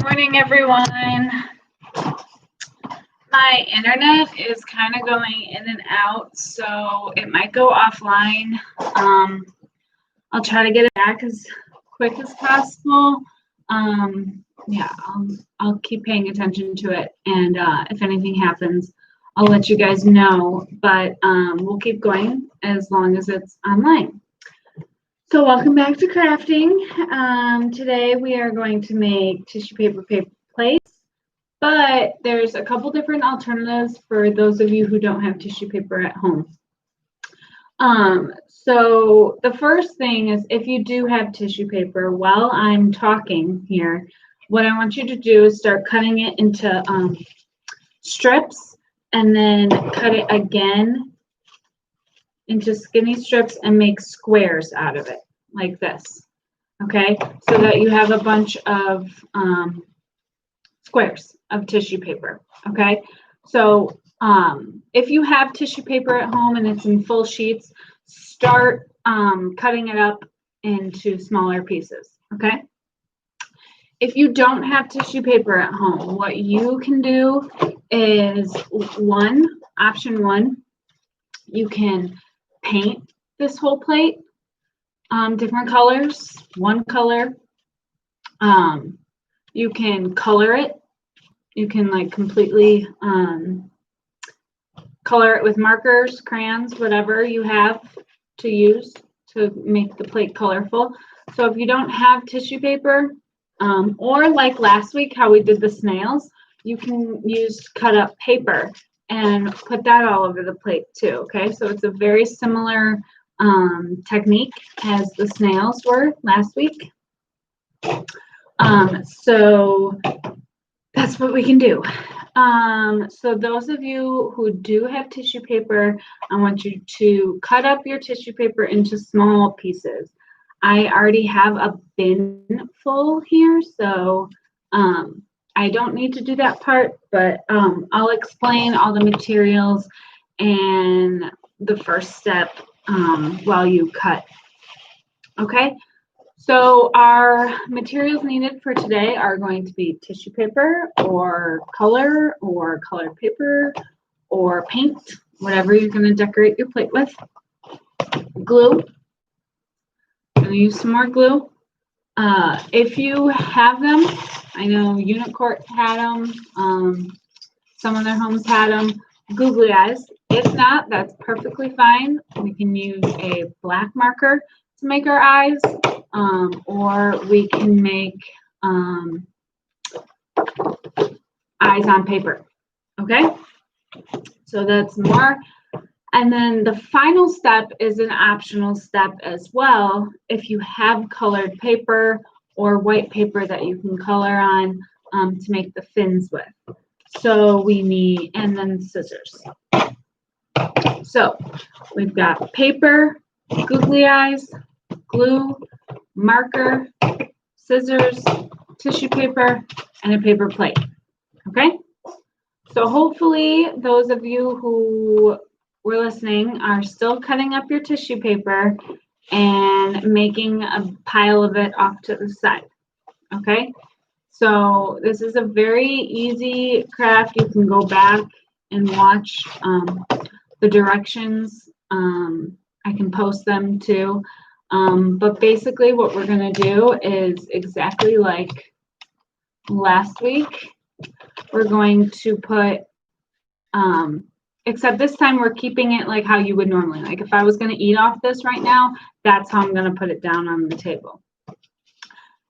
Morning, everyone. My internet is kind of going in and out, so it might go offline. I'll try to get it back as quick as possible. Yeah, I'll keep paying attention to it, and if anything happens, I'll let you guys know. But we'll keep going as long as it's online. So welcome back to crafting. Today we are going to make tissue paper plates, but there's a couple different alternatives for those of you who don't have tissue paper at home. So the first thing is, if you do have tissue paper, while I'm talking here, what I want you to do is start cutting it into strips, and then cut it again into skinny strips and make squares out of it like this, okay, so that you have a bunch of squares of tissue paper. Okay, so if you have tissue paper at home and it's in full sheets, start cutting it up into smaller pieces. Okay, if you don't have tissue paper at home, what you can do is option one, you can paint this whole plate different colors, one color. You can color it. You can like completely color it with markers, crayons, whatever you have to use to make the plate colorful. So if you don't have tissue paper, or like last week how we did the snails, you can use cut up paper and put that all over the plate too. Okay, so it's a very similar technique as the snails were last week. So that's what we can do. So those of you who do have tissue paper, I want you to cut up your tissue paper into small pieces. I already have a bin full here, so I don't need to do that part, but I'll explain all the materials and the first step while you cut. Okay, so our materials needed for today are going to be tissue paper or colored paper or paint, whatever you're going to decorate your plate with. Glue. I'm going to use some more glue. If you have them, I know Unicorp had them, some of their homes had them, googly eyes. If not, that's perfectly fine. We can use a black marker to make our eyes, or we can make eyes on paper. Okay, so that's more. And then the final step is an optional step as well. If you have colored paper or white paper that you can color on to make the fins with. So we need, and then scissors. So we've got paper, googly eyes, glue, marker, scissors, tissue paper, and a paper plate. Okay? So hopefully those of you who were listening are still cutting up your tissue paper and making a pile of it off to the side. Okay? So this is a very easy craft. You can go back and watch the directions. I can post them too. But basically what we're going to do is exactly like last week. We're going to put, except this time we're keeping it like how you would normally. Like if I was going to eat off this right now, that's how I'm going to put it down on the table.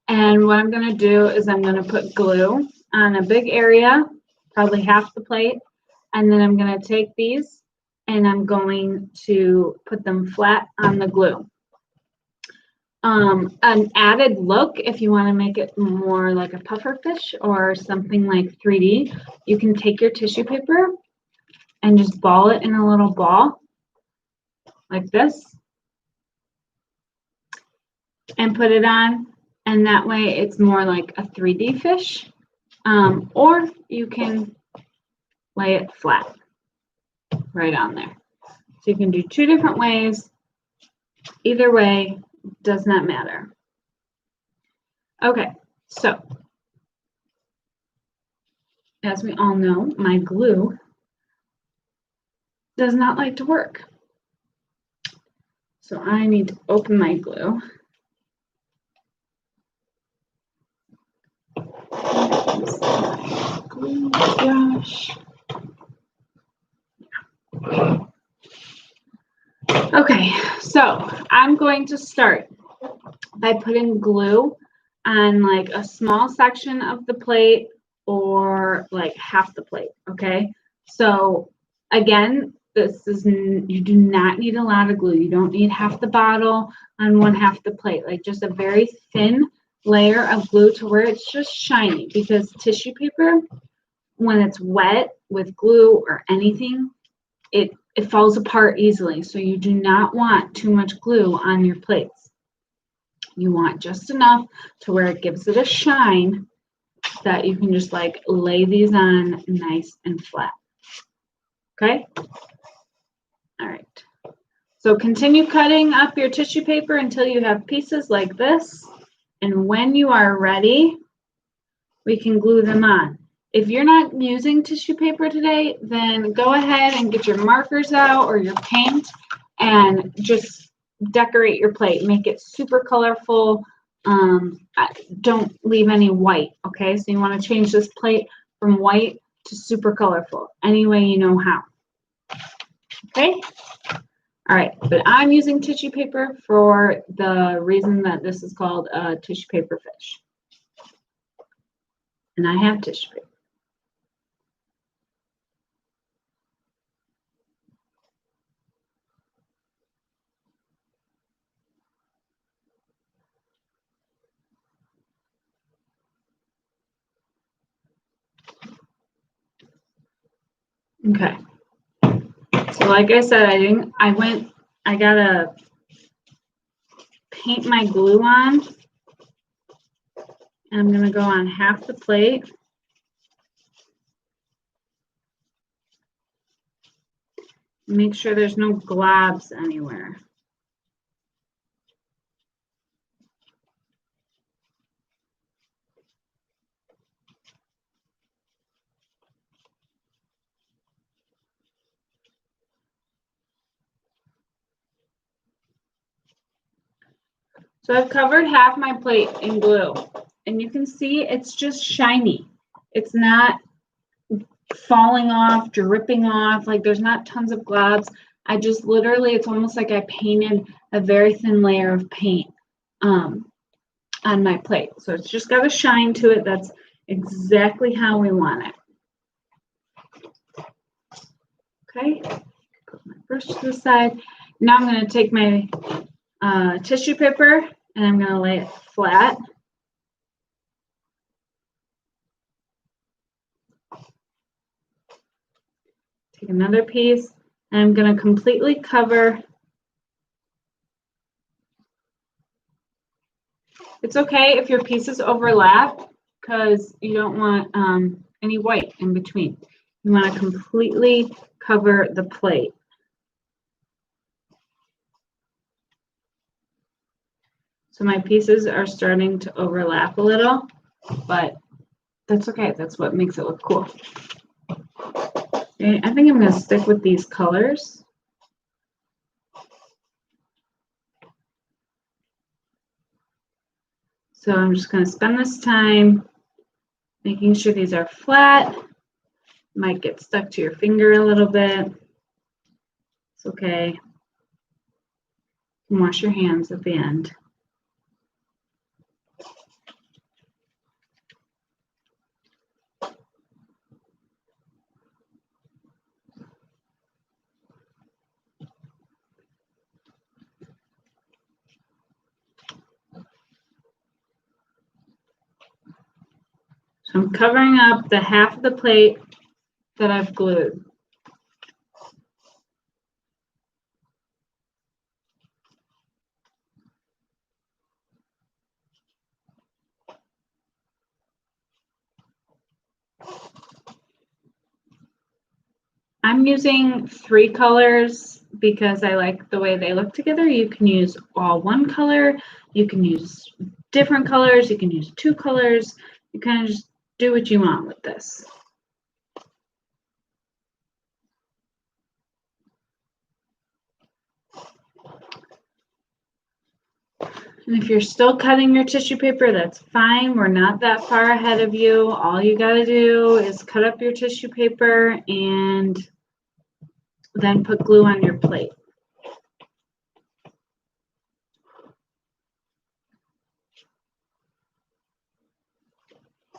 And what I'm going to do is I'm going to put glue on a big area, probably half the plate. And then I'm going to take these and I'm going to put them flat on the glue. An added look, if you want to make it more like a puffer fish or something like 3D, you can take your tissue paper and just ball it in a little ball like this and put it on, and that way it's more like a 3D fish, or you can lay it flat right on there. So you can do two different ways. Either way does not matter. Okay, so as we all know, my glue does not like to work. So I need to open my glue. Glue brush. Okay, so I'm going to start by putting glue on like a small section of the plate or like half the plate, okay? So again, you do not need a lot of glue. You don't need half the bottle on one half the plate, like just a very thin layer of glue to where it's just shiny, because tissue paper, when it's wet with glue or anything, it falls apart easily. So you do not want too much glue on your plates. You want just enough to where it gives it a shine that you can just like lay these on nice and flat. Okay? All right. So continue cutting up your tissue paper until you have pieces like this. And when you are ready, we can glue them on. If you're not using tissue paper today, then go ahead and get your markers out or your paint and just decorate your plate. Make it super colorful. Don't leave any white, okay? So you want to change this plate from white to super colorful, any way you know how. Okay? All right, but I'm using tissue paper for the reason that this is called a tissue paper fish. And I have tissue paper. Okay. So like I said, I gotta paint my glue on. And I'm gonna go on half the plate. Make sure there's no globs anywhere. So I've covered half my plate in glue, and you can see it's just shiny. It's not falling off, dripping off, like there's not tons of globs. I just literally, it's almost like I painted a very thin layer of paint on my plate. So it's just got a shine to it. That's exactly how we want it. Okay, put my brush to the side. Now I'm going to take my tissue paper and I'm going to lay it flat. Take another piece and I'm going to completely cover. It's okay if your pieces overlap because you don't want any white in between. You want to completely cover the plate. So my pieces are starting to overlap a little, but that's okay. That's what makes it look cool. Okay, I think I'm going to stick with these colors. So I'm just going to spend this time making sure these are flat. Might get stuck to your finger a little bit. It's okay. You can wash your hands at the end. So I'm covering up the half of the plate that I've glued. I'm using 3 colors because I like the way they look together. You can use all one color. You can use different colors. You can use 2 colors. You kind of just do what you want with this. And if you're still cutting your tissue paper, that's fine. We're not that far ahead of you. All you got to do is cut up your tissue paper and then put glue on your plate.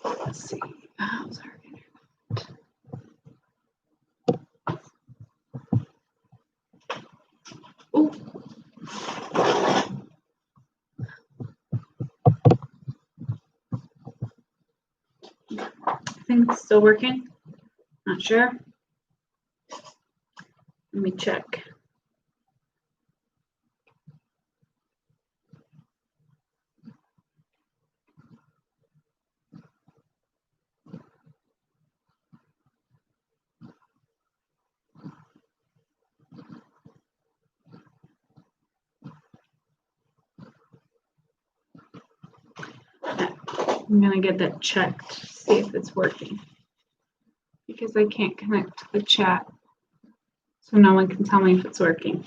Let's see. Oh, sorry. Oh. I think it's still working. Not sure. Let me check. I'm going to get that checked, see if it's working. Because I can't connect to the chat. So no one can tell me if it's working.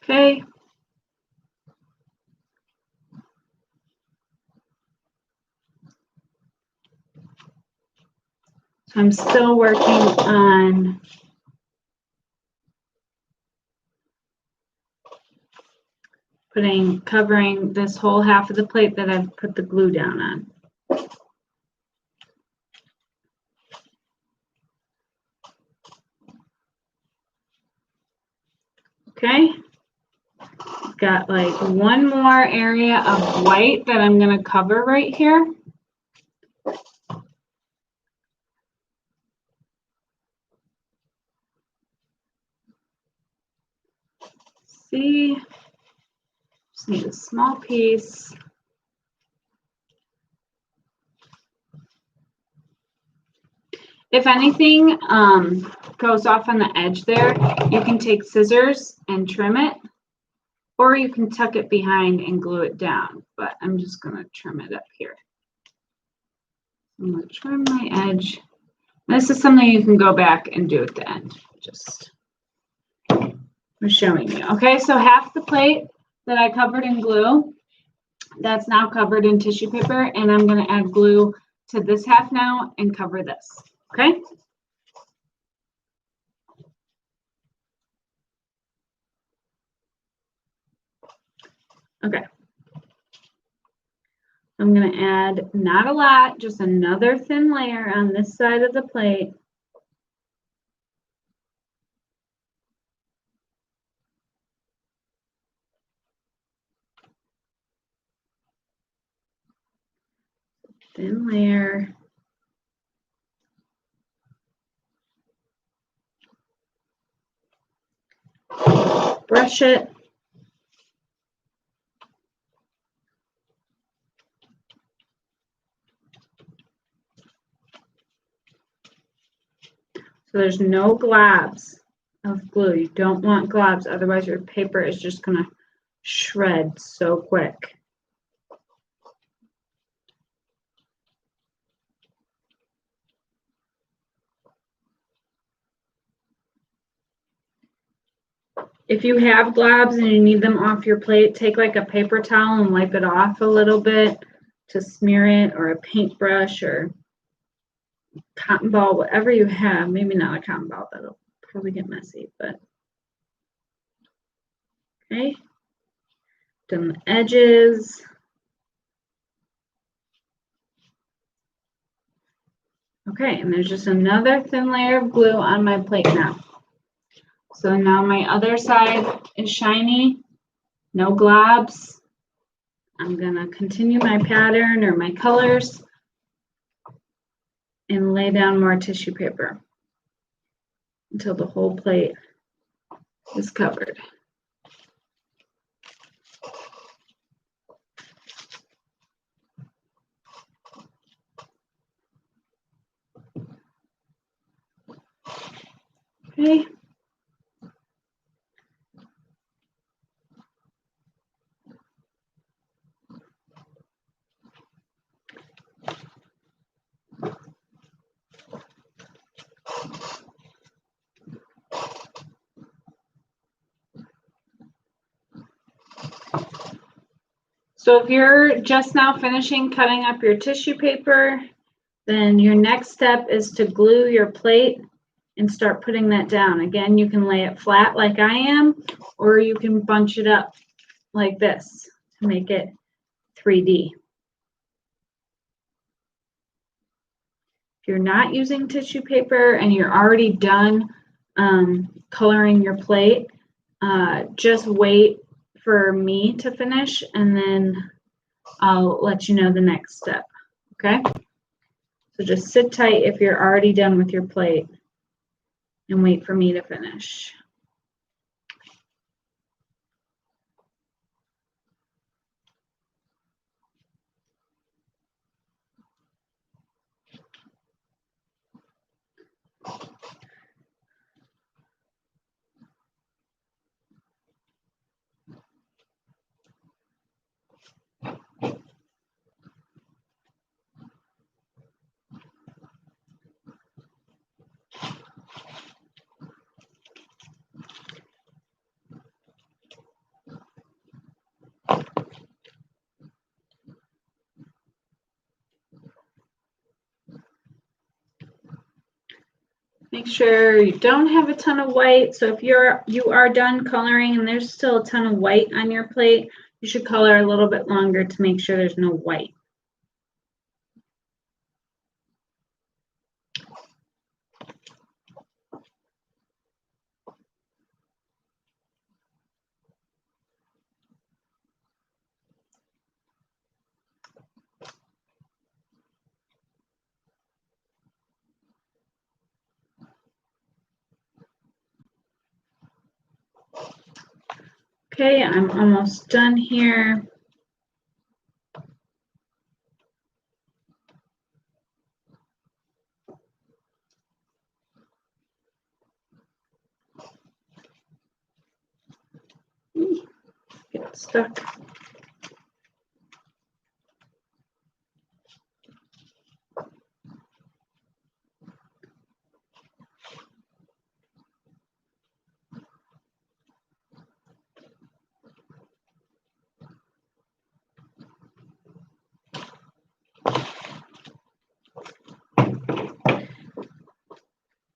Okay. So I'm still working on covering this whole half of the plate that I've put the glue down on. Okay. Got like one more area of white that I'm going to cover right here. See, just need a small piece. If anything goes off on the edge there, you can take scissors and trim it, or you can tuck it behind and glue it down. But I'm just going to trim it up here. I'm going to trim my edge. This is something you can go back and do at the end. Just I'm showing you. Okay, so half the plate that I covered in glue, that's now covered in tissue paper, and I'm going to add glue to this half now and cover this. Okay? Okay. I'm going to add not a lot, just another thin layer on this side of the plate. Thin layer. Brush it. So there's no globs of glue. You don't want globs, otherwise your paper is just going to shred so quick. If you have globs and you need them off your plate, take like a paper towel and wipe it off a little bit to smear it, or a paintbrush or cotton ball, whatever you have. Maybe not a cotton ball, that'll probably get messy, but okay. Done the edges. Okay, and there's just another thin layer of glue on my plate now. So now my other side is shiny, no globs. I'm gonna continue my pattern or my colors and lay down more tissue paper until the whole plate is covered. Okay. So if you're just now finishing cutting up your tissue paper, then your next step is to glue your plate and start putting that down. Again, you can lay it flat like I am, or you can bunch it up like this to make it 3D. If you're not using tissue paper and you're already done coloring your plate, just wait for me to finish and then I'll let you know the next step, okay? So just sit tight if you're already done with your plate and wait for me to finish. Make sure you don't have a ton of white. So if you are done coloring and there's still a ton of white on your plate, you should color a little bit longer to make sure there's no white. Okay, I'm almost done here. Get stuck.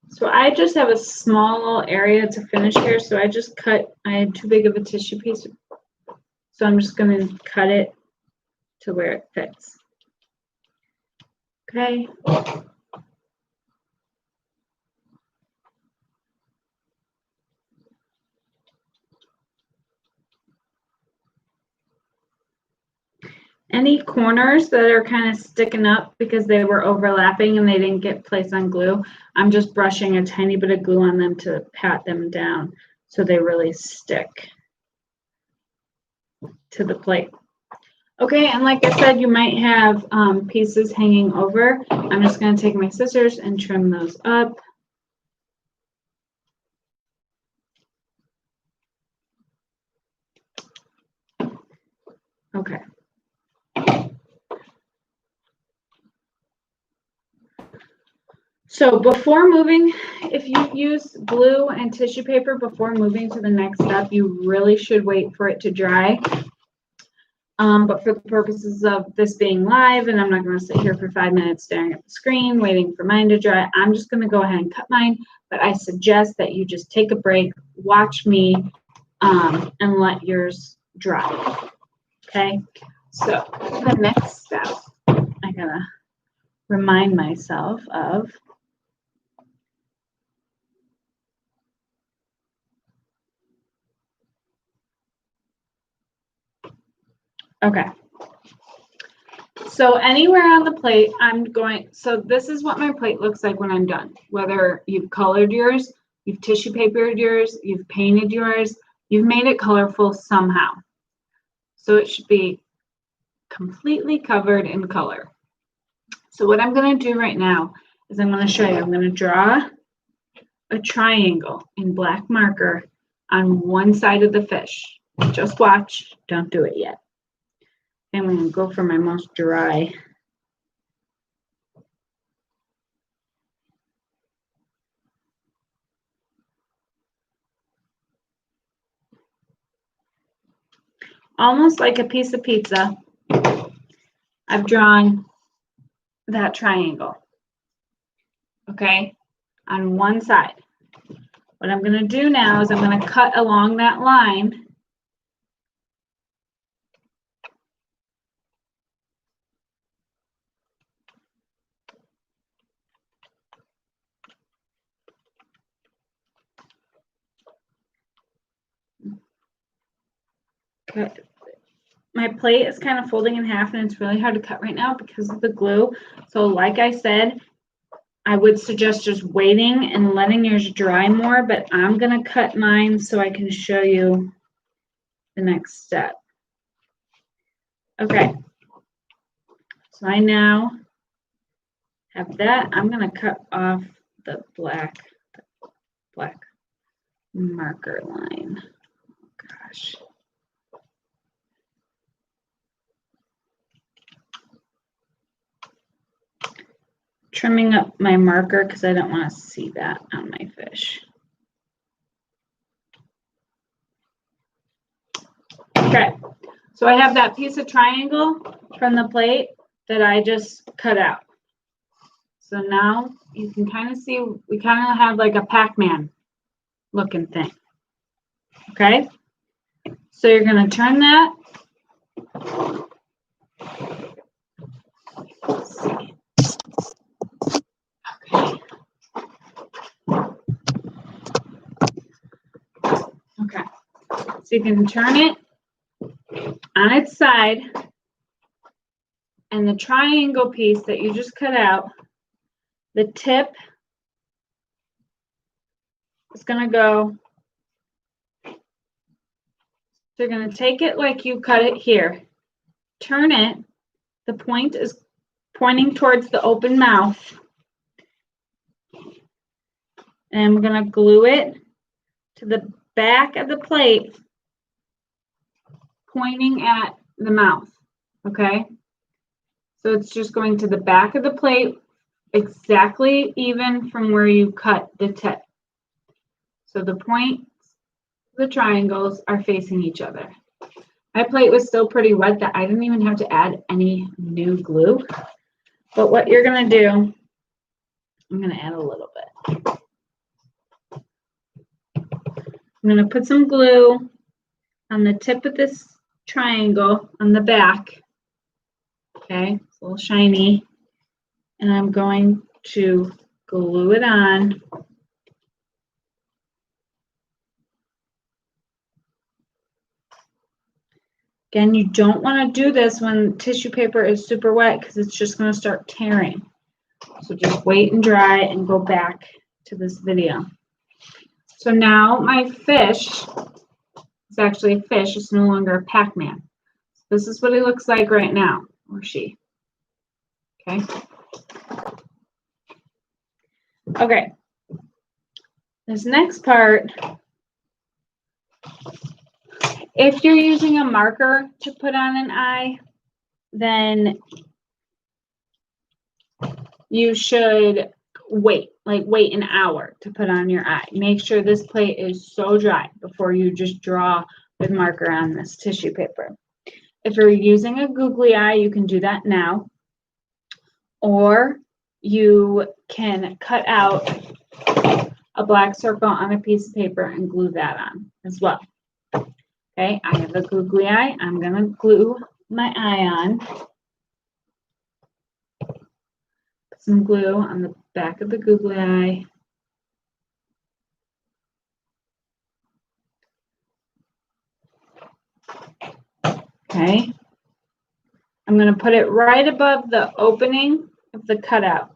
So I just have a small little area to finish here, so I just cut, I had too big of a tissue piece, so I'm just going to cut it to where it fits. Okay. Any corners that are kind of sticking up because they were overlapping and they didn't get placed on glue, I'm just brushing a tiny bit of glue on them to pat them down so they really stick to the plate. Okay, and like I said, you might have pieces hanging over. I'm just going to take my scissors and trim those up. Okay. So before moving, if you use glue and tissue paper before moving to the next step, you really should wait for it to dry. But for the purposes of this being live, and I'm not going to sit here for 5 minutes staring at the screen, waiting for mine to dry, I'm just going to go ahead and cut mine. But I suggest that you just take a break, watch me, and let yours dry. Okay? So the next step, I gotta remind myself of. Okay. So anywhere on the plate, so this is what my plate looks like when I'm done. Whether you've colored yours, you've tissue papered yours, you've painted yours, you've made it colorful somehow. So it should be completely covered in color. So what I'm going to do right now is I'm going to show you, I'm going to draw a triangle in black marker on one side of the fish. Just watch, don't do it yet. I'm going to go for my most dry. almost like a piece of pizza, I've drawn that triangle, okay, on one side. What I'm going to do now is I'm going to cut along that line. Cut. My plate is kind of folding in half and it's really hard to cut right now because of the glue. So like I said, I would suggest just waiting and letting yours dry more, but I'm going to cut mine so I can show you the next step. Okay. So I now have that. I'm going to cut off the black marker line. Oh, gosh. Trimming up my marker because I don't want to see that on my fish. Okay, so I have that piece of triangle from the plate that I just cut out. So now you can kind of see, we kind of have like a Pac-Man looking thing. Okay, so you're going to turn that. Let's see. Okay, so you can turn it on its side, and the triangle piece that you just cut out, the tip is going to go. So you're going to take it like you cut it here, turn it, the point is pointing towards the open mouth, and we're going to glue it to the back of the plate, pointing at the mouth, okay? So it's just going to the back of the plate, exactly even from where you cut the tip. So the points, the triangles are facing each other. My plate was still pretty wet that I didn't even have to add any new glue. But what you're going to do, I'm going to add a little bit. I'm going to put some glue on the tip of this triangle on the back. Okay, it's a little shiny. And I'm going to glue it on. Again, you don't want to do this when tissue paper is super wet because it's just going to start tearing. So just wait and dry and go back to this video. So now my fish is actually a fish. It's no longer a Pac-Man. This is what he looks like right now, or she. Okay. Okay. This next part, if you're using a marker to put on an eye, then you should wait an hour to put on your eye. Make sure this plate is so dry before you just draw with marker on this tissue paper. If you're using a googly eye, you can do that now. Or you can cut out a black circle on a piece of paper and glue that on as well. Okay, I have a googly eye. I'm going to glue my eye on. Put some glue on the back of the googly eye. Okay. I'm going to put it right above the opening of the cutout.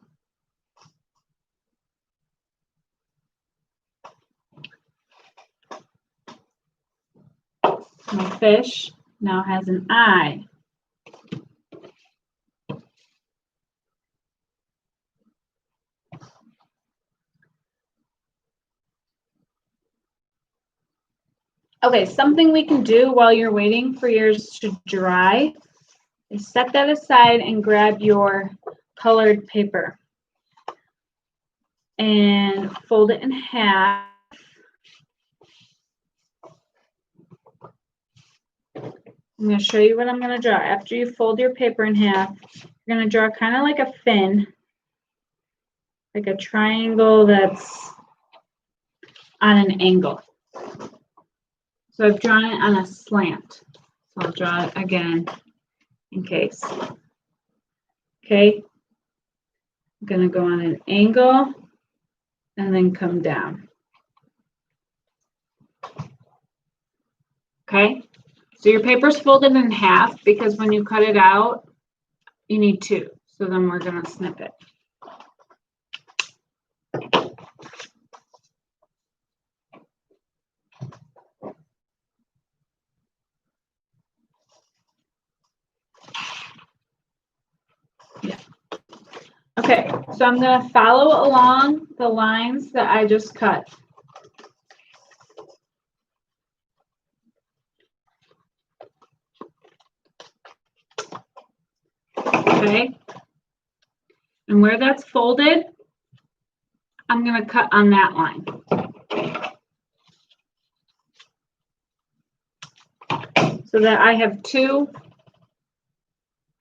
My fish now has an eye. Okay, something we can do while you're waiting for yours to dry is set that aside and grab your colored paper and fold it in half. I'm going to show you what I'm going to draw. After you fold your paper in half, you're going to draw kind of like a fin, like a triangle that's on an angle. So I've drawn it on a slant. So I'll draw it again in case. Okay. I'm going to go on an angle and then come down. Okay. So your paper's folded in half because when you cut it out, you need two. So then we're going to snip it. Yeah. Okay, so I'm going to follow along the lines that I just cut. Okay, and where that's folded, I'm going to cut on that line. So that I have two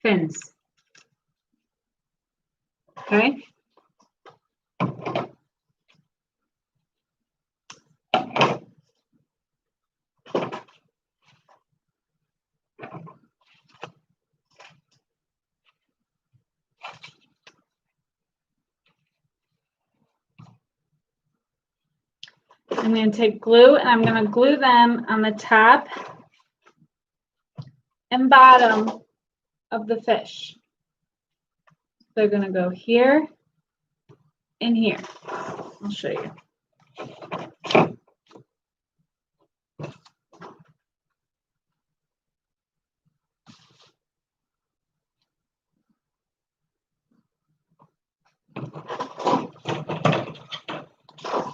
fins. Okay. I'm going to take glue and I'm going to glue them on the top and bottom of the fish. They're going to go here and here. I'll show you.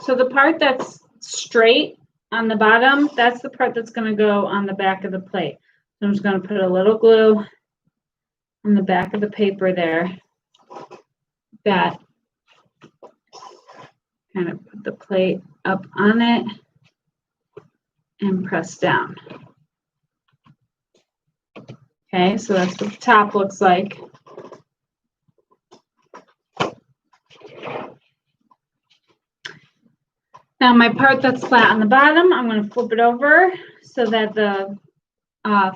So the part that's straight on the bottom, that's the part that's going to go on the back of the plate. So I'm just going to put a little glue on the back of the paper there. That kind of put the plate up on it and press down. Okay, so that's what the top looks like. Now my part that's flat on the bottom, I'm going to flip it over so that the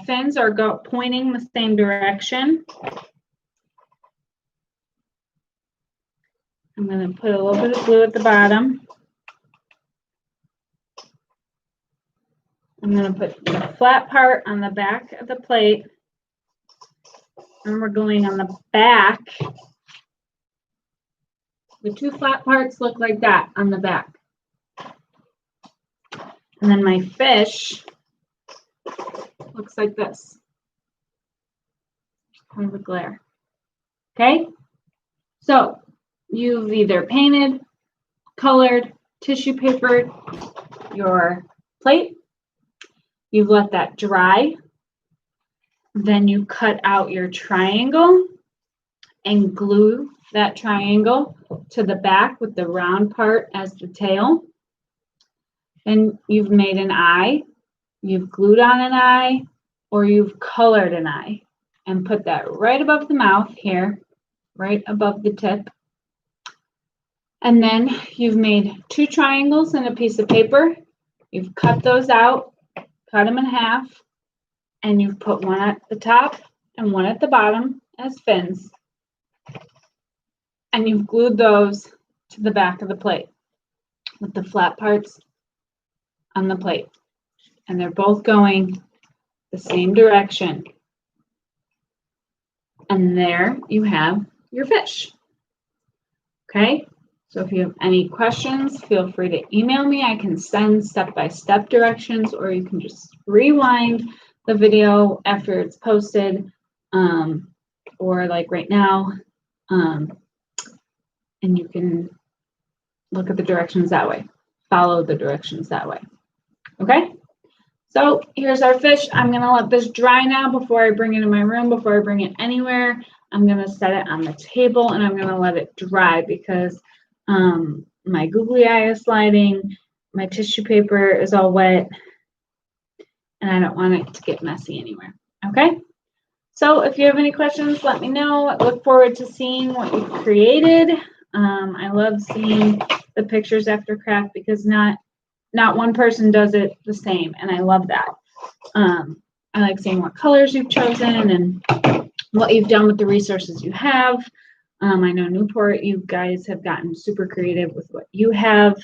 fins are pointing the same direction. I'm going to put a little bit of glue at the bottom. I'm going to put the flat part on the back of the plate. And we're going on the back. The two flat parts look like that on the back. And then my fish looks like this. Kind of a glare. Okay? So you've either painted, colored, tissue papered your plate. You've let that dry. Then you cut out your triangle and glue that triangle to the back with the round part as the tail. And you've made an eye, you've glued on an eye, or you've colored an eye and put that right above the mouth here, right above the tip. And then you've made two triangles in a piece of paper. You've cut those out, cut them in half, and you've put one at the top and one at the bottom as fins. And you've glued those to the back of the plate with the flat parts on the plate. And they're both going the same direction. And there you have your fish. Okay, so if you have any questions, feel free to email me. I can send step-by-step directions, or you can just rewind the video after it's posted, or like right now, and you can look at the directions that way. Follow the directions that way. Okay, so here's our fish. I'm going to let this dry now before I bring it in my room, before I bring it anywhere. I'm going to set it on the table and I'm going to let it dry because my googly eye is sliding, my tissue paper is all wet, and I don't want it to get messy anywhere. Okay? So if you have any questions, let me know. I look forward to seeing what you've created. I love seeing the pictures after craft because not one person does it the same, and I love that. I like seeing what colors you've chosen and what you've done with the resources you have. I know Newport, you guys have gotten super creative with what you have.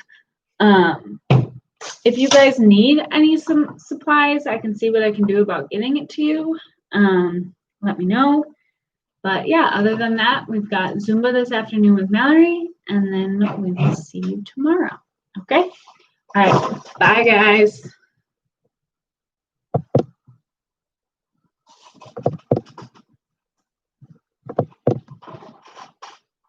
If you guys need some supplies, I can see what I can do about getting it to you. Let me know. But yeah, other than that, we've got Zumba this afternoon with Mallory, and then we will see you tomorrow. Okay? All right. Bye, guys.